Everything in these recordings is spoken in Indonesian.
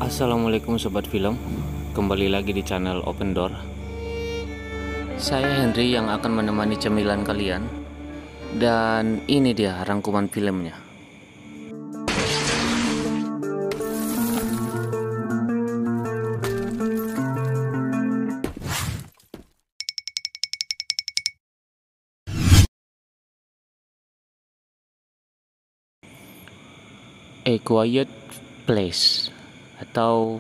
Assalamualaikum Sobat Film, kembali lagi di channel Open Door. Saya Henry yang akan menemani cemilan kalian. Dan ini dia rangkuman filmnya. A Quiet Place atau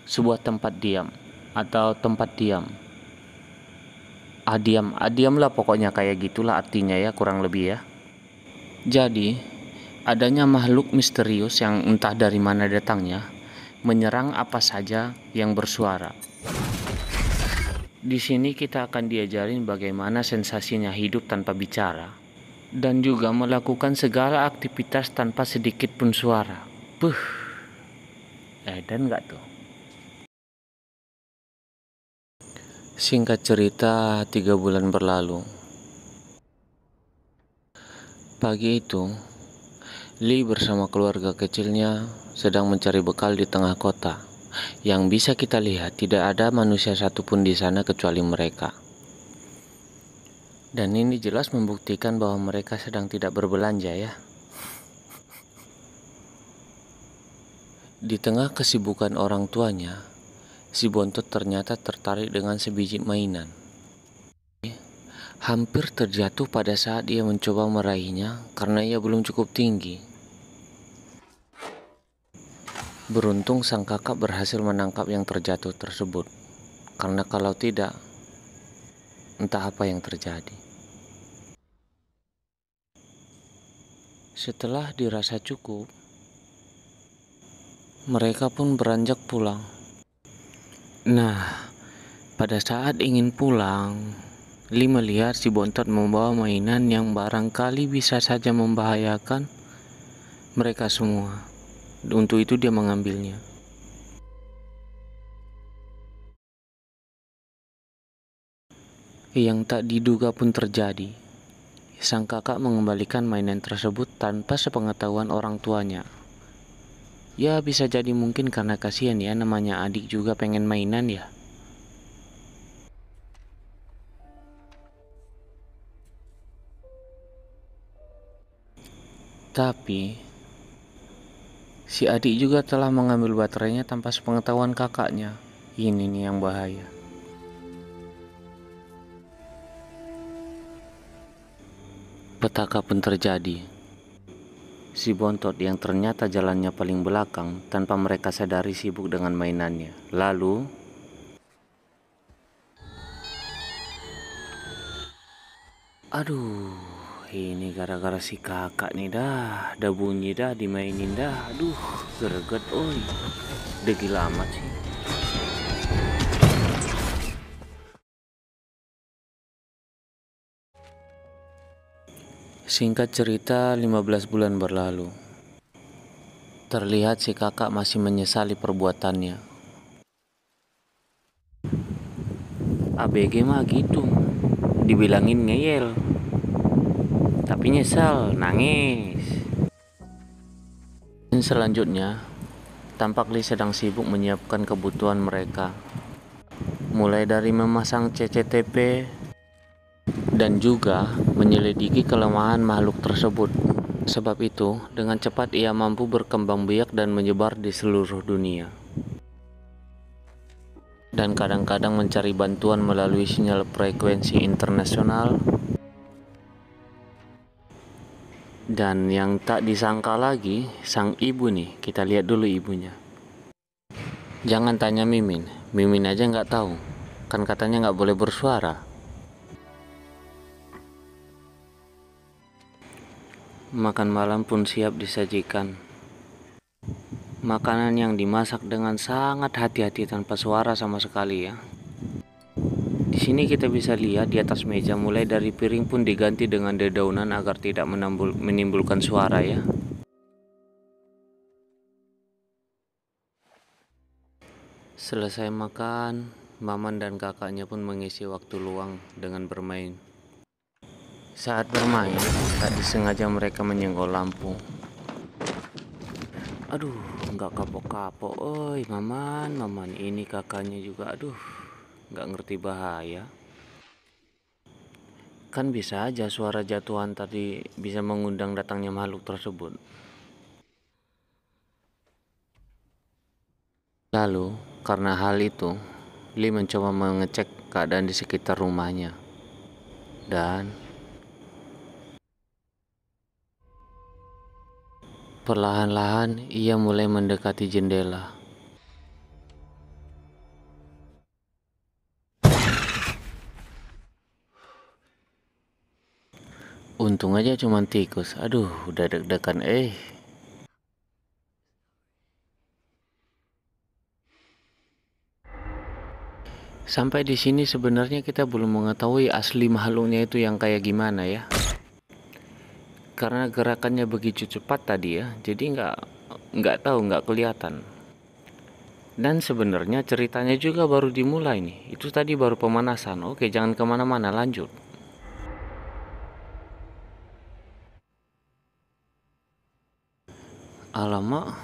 sebuah tempat diam atau tempat diam. Diam lah pokoknya, kayak gitulah artinya ya, kurang lebih ya. Jadi adanya makhluk misterius yang entah dari mana datangnya menyerang apa saja yang bersuara. Di sini kita akan diajarin bagaimana sensasinya hidup tanpa bicara dan juga melakukan segala aktivitas tanpa sedikit pun suara. Dan enggak tuh. Singkat cerita, 3 bulan berlalu. Pagi itu, Lee bersama keluarga kecilnya sedang mencari bekal di tengah kota. Yang bisa kita lihat, tidak ada manusia satupun di sana kecuali mereka. Dan ini jelas membuktikan bahwa mereka sedang tidak berbelanja ya. Di tengah kesibukan orang tuanya, si Bontot ternyata tertarik dengan sebiji mainan. Hampir terjatuh pada saat ia mencoba meraihnya karena ia belum cukup tinggi. Beruntung sang kakak berhasil menangkap yang terjatuh tersebut, karena kalau tidak, entah apa yang terjadi. Setelah dirasa cukup, mereka pun beranjak pulang. Nah, pada saat ingin pulang, Lee melihat si Bontot membawa mainan yang barangkali bisa saja membahayakan mereka semua. Untuk itu dia mengambilnya. Yang tak diduga pun terjadi. Sang kakak mengembalikan mainan tersebut tanpa sepengetahuan orang tuanya. Ya bisa jadi mungkin karena kasihan ya, namanya adik juga pengen mainan ya. Tapi si adik juga telah mengambil baterainya tanpa sepengetahuan kakaknya. Ini nih yang bahaya. Petaka pun terjadi. Si Bontot yang ternyata jalannya paling belakang tanpa mereka sadari sibuk dengan mainannya. Lalu ini gara-gara si kakak nih dah bunyi dah dimainin dah. Greget oi. Udah gila amat sih. Singkat cerita, 15 bulan berlalu. Terlihat si kakak masih menyesali perbuatannya. ABG mah gitu, dibilangin ngeyel, tapi nyesal, nangis. Dan selanjutnya, tampak Lee sedang sibuk menyiapkan kebutuhan mereka. Mulai dari memasang CCTV dan juga menyelidiki kelemahan makhluk tersebut. Sebab itu, dengan cepat ia mampu berkembang biak dan menyebar di seluruh dunia. Dan kadang-kadang mencari bantuan melalui sinyal frekuensi internasional. Dan yang tak disangka lagi, sang ibu nih, kita lihat dulu ibunya. Jangan tanya Mimin aja nggak tahu, kan katanya nggak boleh bersuara. Makan malam pun siap disajikan. Makanan yang dimasak dengan sangat hati-hati tanpa suara sama sekali ya. Di sini kita bisa lihat di atas meja mulai dari piring pun diganti dengan dedaunan agar tidak menimbulkan suara ya. Selesai makan, Maman dan kakaknya pun mengisi waktu luang dengan bermain. Saat bermain, tak disengaja mereka menyenggol lampu. Aduh, nggak kapok-kapok. Oi, Maman, ini kakaknya juga. Aduh, nggak ngerti bahaya. Kan bisa aja suara jatuhan tadi bisa mengundang datangnya makhluk tersebut. Lalu, karena hal itu, Lee mencoba mengecek keadaan di sekitar rumahnya. Dan perlahan-lahan ia mulai mendekati jendela. Untung aja cuma tikus. Aduh, udah deg-degan. Sampai di sini sebenarnya kita belum mengetahui asli makhluknya itu yang kayak gimana ya. Karena gerakannya begitu cepat tadi ya, jadi nggak kelihatan. Dan sebenarnya ceritanya juga baru dimulai nih. Itu tadi baru pemanasan. Oke, jangan kemana-mana, lanjut. Alamak,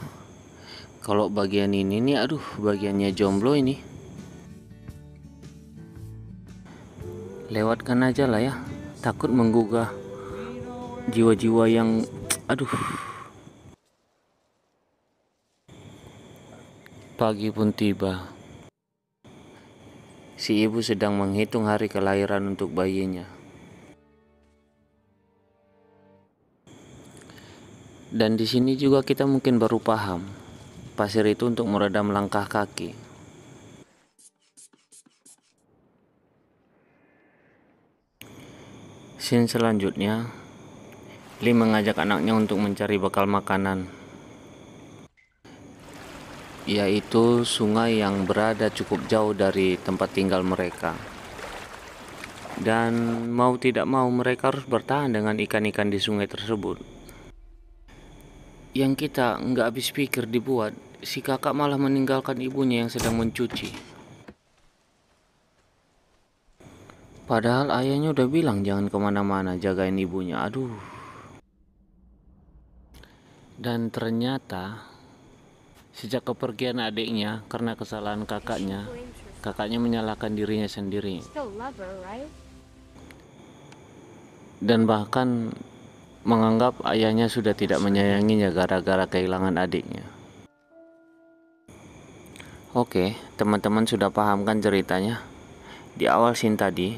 kalau bagian ini nih, aduh, bagiannya jomblo ini. Lewatkan aja lah ya, takut menggugah jiwa-jiwa yang, aduh. Pagi pun tiba. Si ibu sedang menghitung hari kelahiran untuk bayinya. Dan di sini juga kita mungkin baru paham, pasir itu untuk meredam langkah kaki. Scene selanjutnya, Lee mengajak anaknya untuk mencari bekal makanan, yaitu sungai yang berada cukup jauh dari tempat tinggal mereka. Dan mau tidak mau mereka harus bertahan dengan ikan-ikan di sungai tersebut. Yang kita nggak habis pikir dibuat, si kakak malah meninggalkan ibunya yang sedang mencuci. Padahal ayahnya udah bilang jangan kemana-mana, jagain ibunya. Aduh. Dan ternyata sejak kepergian adiknya karena kesalahan kakaknya menyalahkan dirinya sendiri. Dan bahkan menganggap ayahnya sudah tidak menyayanginya gara-gara kehilangan adiknya. Oke, teman-teman sudah paham kan ceritanya? Di awal scene tadi,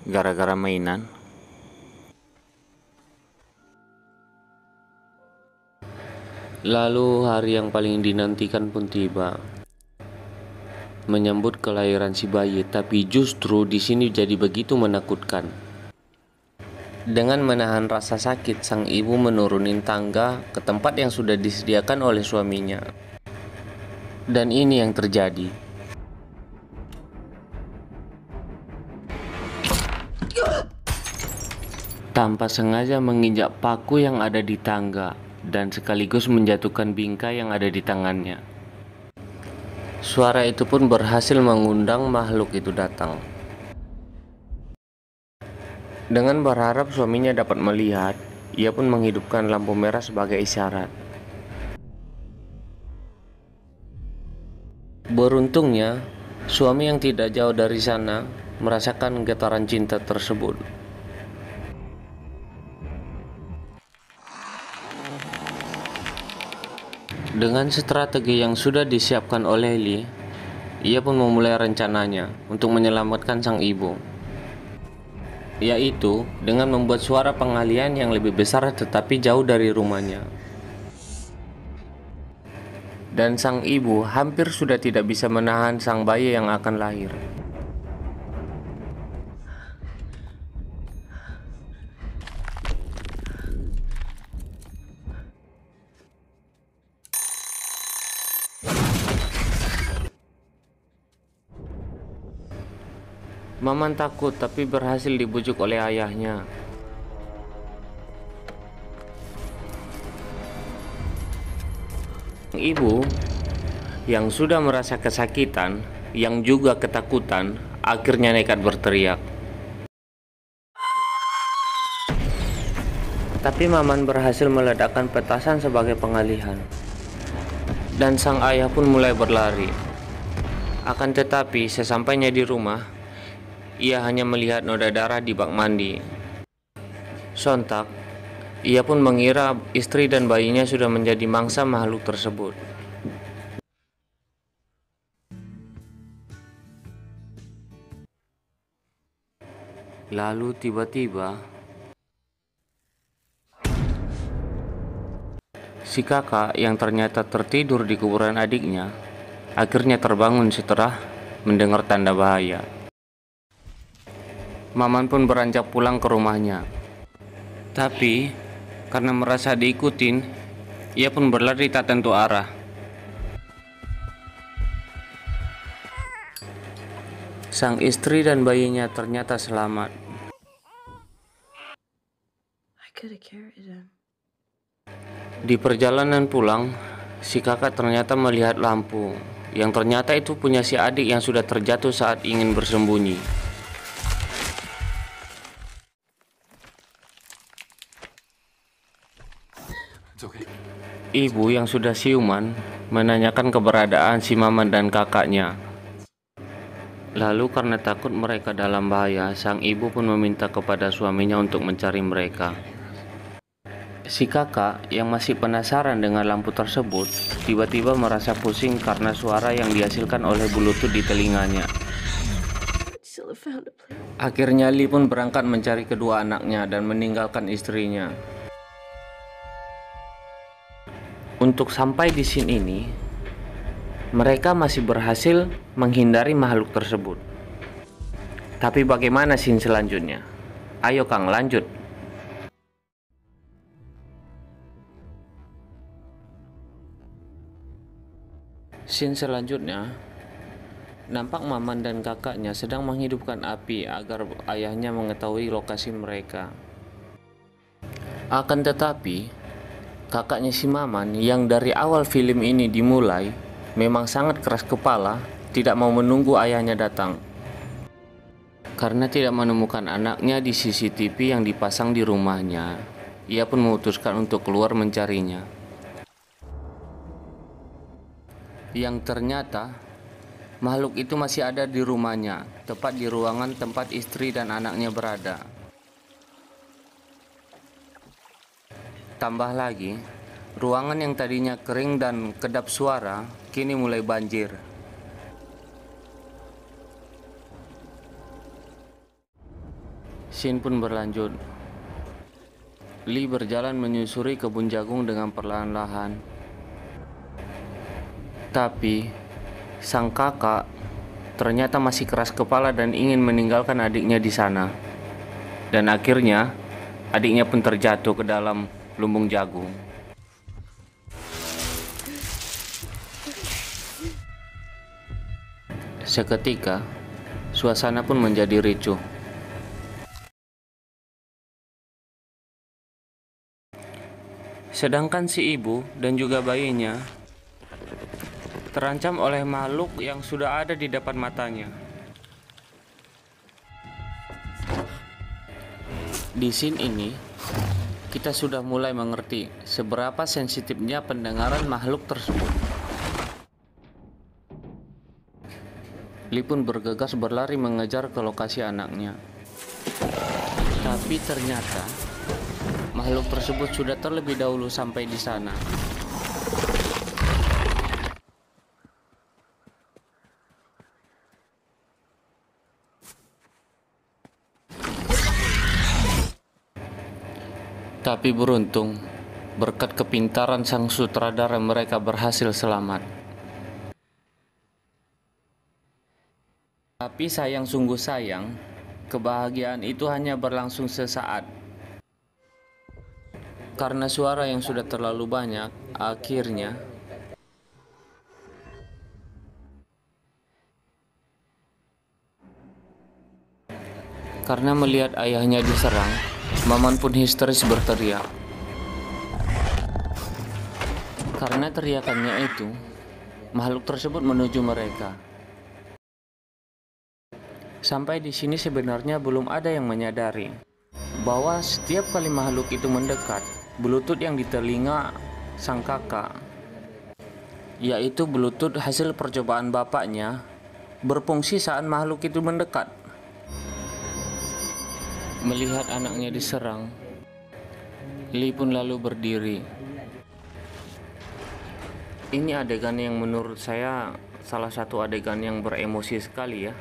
gara-gara mainan. Lalu hari yang paling dinantikan pun tiba. Menyambut kelahiran si bayi, tapi justru di sini jadi begitu menakutkan. Dengan menahan rasa sakit, sang ibu menurunin tangga ke tempat yang sudah disediakan oleh suaminya. Dan ini yang terjadi. Tanpa sengaja menginjak paku yang ada di tangga dan sekaligus menjatuhkan bingkai yang ada di tangannya. Suara itu pun berhasil mengundang makhluk itu datang. Dengan berharap suaminya dapat melihat, ia pun menghidupkan lampu merah sebagai isyarat. Beruntungnya, suami yang tidak jauh dari sana merasakan getaran cinta tersebut. Dengan strategi yang sudah disiapkan oleh Lee, ia pun memulai rencananya untuk menyelamatkan sang ibu, yaitu dengan membuat suara pengalihan yang lebih besar tetapi jauh dari rumahnya. Dan sang ibu hampir sudah tidak bisa menahan sang bayi yang akan lahir. Maman takut tapi berhasil dibujuk oleh ayahnya. Ibu yang sudah merasa kesakitan, yang juga ketakutan, akhirnya nekat berteriak. Tapi Maman berhasil meledakkan petasan sebagai pengalihan. dan sang ayah pun mulai berlari. Akan tetapi sesampainya di rumah, ia hanya melihat noda darah di bak mandi. Sontak, ia pun mengira istri dan bayinya sudah menjadi mangsa makhluk tersebut. Lalu tiba-tiba, si kakak yang ternyata tertidur di kuburan adiknya akhirnya terbangun setelah mendengar tanda bahaya. Maman pun beranjak pulang ke rumahnya. Tapi karena merasa diikutin, ia pun berlari tak tentu arah. Sang istri dan bayinya ternyata selamat. Di perjalanan pulang, si kakak ternyata melihat lampu yang ternyata itu punya si adik yang sudah terjatuh saat ingin bersembunyi. Ibu yang sudah siuman menanyakan keberadaan si Maman dan kakaknya. Lalu karena takut mereka dalam bahaya, sang ibu pun meminta kepada suaminya untuk mencari mereka. Si kakak yang masih penasaran dengan lampu tersebut tiba-tiba merasa pusing karena suara yang dihasilkan oleh bluetooth di telinganya. Akhirnya Lee pun berangkat mencari kedua anaknya dan meninggalkan istrinya. Untuk sampai di scene ini, mereka masih berhasil menghindari makhluk tersebut. Tapi bagaimana scene selanjutnya? Ayo Kang, lanjut. Scene selanjutnya, nampak Maman dan kakaknya sedang menghidupkan api agar ayahnya mengetahui lokasi mereka. Akan tetapi, kakaknya si Maman yang dari awal film ini dimulai memang sangat keras kepala, tidak mau menunggu ayahnya datang. Karena tidak menemukan anaknya di CCTV yang dipasang di rumahnya, ia pun memutuskan untuk keluar mencarinya. Yang ternyata makhluk itu masih ada di rumahnya, tepat di ruangan tempat istri dan anaknya berada. Tambah lagi, ruangan yang tadinya kering dan kedap suara kini mulai banjir. Scene pun berlanjut. Lee berjalan menyusuri kebun jagung dengan perlahan-lahan. Tapi sang kakak ternyata masih keras kepala dan ingin meninggalkan adiknya di sana. Dan akhirnya adiknya pun terjatuh ke dalam lumbung jagung. Seketika suasana pun menjadi ricuh. Sedangkan si ibu dan juga bayinya terancam oleh makhluk yang sudah ada di depan matanya. Di scene ini, kita sudah mulai mengerti seberapa sensitifnya pendengaran makhluk tersebut. Lee pun bergegas berlari mengejar ke lokasi anaknya. Tapi ternyata makhluk tersebut sudah terlebih dahulu sampai di sana. Tapi beruntung, berkat kepintaran sang sutradara mereka berhasil selamat. Tapi sayang sungguh sayang, kebahagiaan itu hanya berlangsung sesaat. Karena suara yang sudah terlalu banyak, akhirnya karena melihat ayahnya diserang, Maman pun histeris berteriak. Karena teriakannya itu, makhluk tersebut menuju mereka. Sampai di sini sebenarnya belum ada yang menyadari bahwa setiap kali makhluk itu mendekat, bluetooth yang di telinga sang kakak yaitu Bluetooth hasil percobaan bapaknya, berfungsi saat makhluk itu mendekat. Melihat anaknya diserang, Lee pun lalu berdiri. Ini adegan yang menurut saya salah satu adegan yang beremosi sekali ya.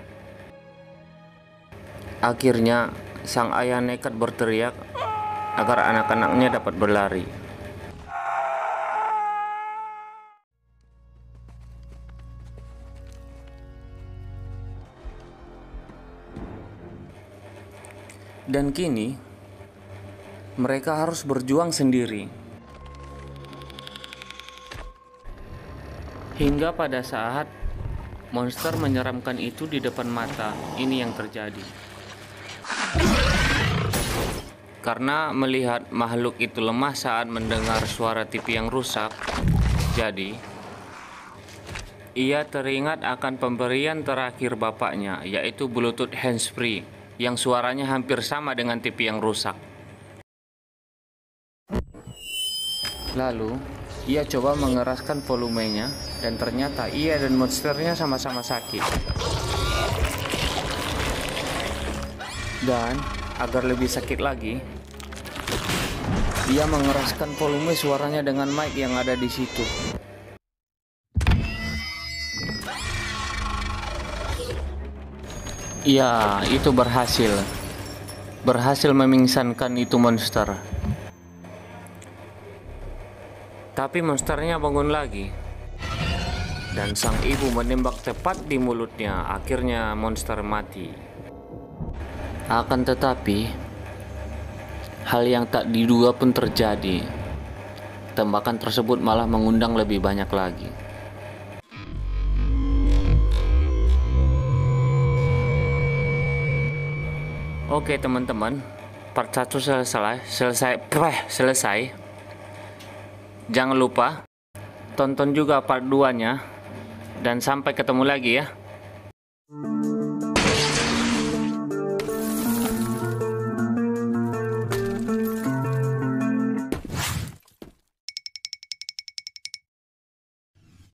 Akhirnya sang ayah nekat berteriak agar anak-anaknya dapat berlari. Dan kini mereka harus berjuang sendiri. Hingga pada saat monster menyeramkan itu di depan mata, ini yang terjadi. Karena melihat makhluk itu lemah saat mendengar suara TV yang rusak, jadi ia teringat akan pemberian terakhir bapaknya, yaitu Bluetooth handsfree yang suaranya hampir sama dengan TV yang rusak. Lalu, ia coba mengeraskan volumenya dan ternyata ia dan monsternya sama-sama sakit. Dan agar lebih sakit lagi, ia mengeraskan volume suaranya dengan mic yang ada di situ. Ya, itu berhasil memingsankan itu monster. Tapi monsternya bangun lagi, dan sang ibu menembak tepat di mulutnya. Akhirnya monster mati. Akan tetapi, hal yang tak diduga pun terjadi. Tembakan tersebut malah mengundang lebih banyak lagi. Oke teman-teman, part 1 selesai. Jangan lupa tonton juga part 2-nya, dan sampai ketemu lagi ya.